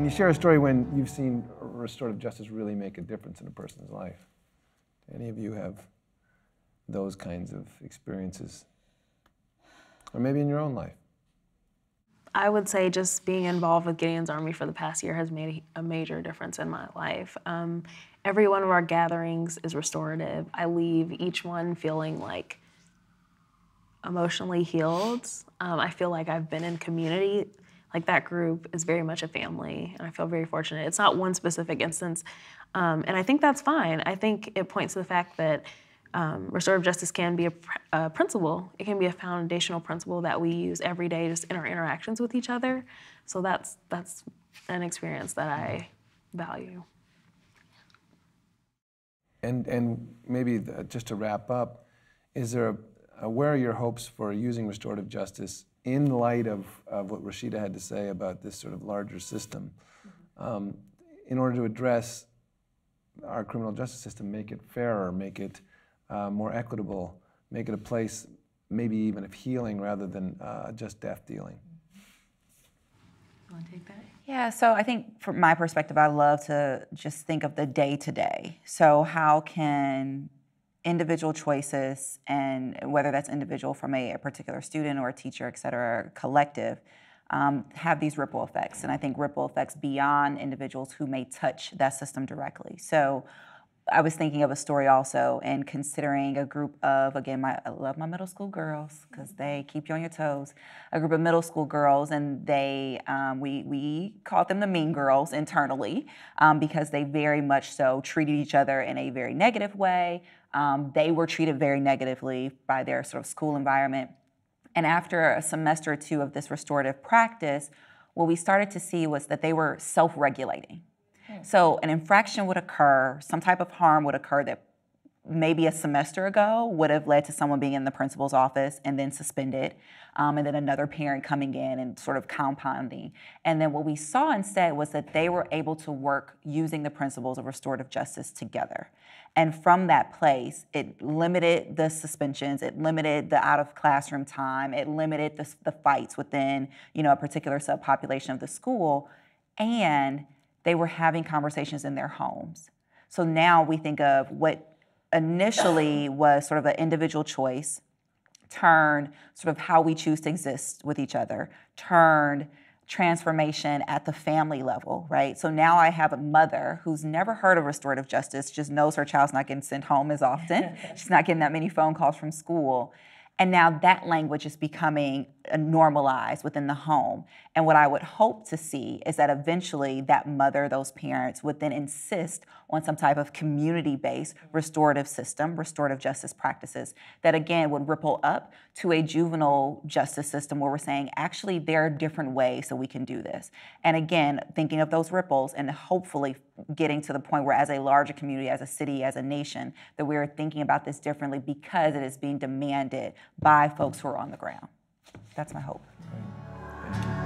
you share a story when you've seen restorative justice really make a difference in a person's life? Do any of you have those kinds of experiences? Or maybe in your own life? I would say just being involved with Gideon's Army for the past year has made a major difference in my life. Every one of our gatherings is restorative. I leave each one feeling like emotionally healed. I feel like I've been in community. Like that group is very much a family, and I feel very fortunate. It's not one specific instance, and I think that's fine. I think it points to the fact that restorative justice can be a principle. It can be a foundational principle that we use every day just in our interactions with each other. So that's an experience that I value. And maybe just to wrap up, is there where are your hopes for using restorative justice in light of what Rashida had to say about this sort of larger system, in order to address our criminal justice system, make it fairer, make it more equitable, make it a place maybe even of healing rather than just death dealing? You want to take that? Yeah, so I think from my perspective, I love to just think of the day-to-day. So how can individual choices, and whether that's individual from a particular student or a teacher, et cetera, collective, have these ripple effects. And I think ripple effects beyond individuals who may touch that system directly. So I was thinking of a story also and considering a group of, again, I love my middle school girls because they keep you on your toes, a group of middle school girls, and they, we called them the mean girls internally because they very much so treated each other in a very negative way. They were treated very negatively by their sort of school environment. And after a semester or two of this restorative practice, what we started to see was that they were self-regulating. So an infraction would occur, some type of harm would occur that maybe a semester ago would have led to someone being in the principal's office and then suspended, and then another parent coming in and sort of compounding. And then what we saw instead was that they were able to work using the principles of restorative justice together. And from that place, it limited the suspensions, it limited the out of classroom time, it limited the fights within, a particular subpopulation of the school, and they were having conversations in their homes. So now we think of what initially was sort of an individual choice, turned sort of how we choose to exist with each other, turned transformation at the family level, right? So now I have a mother who's never heard of restorative justice, just knows her child's not getting sent home as often. She's not getting that many phone calls from school. And now that language is becoming normalized within the home. And what I would hope to see is that eventually that mother, those parents, would then insist on some type of community-based restorative system, restorative justice practices that, again, would ripple up to a juvenile justice system where we're saying, actually, there are different ways that we can do this. And again, thinking of those ripples and hopefully getting to the point where as a larger community, as a city, as a nation, that we're thinking about this differently because it is being demanded by folks who are on the ground. That's my hope. Thank you.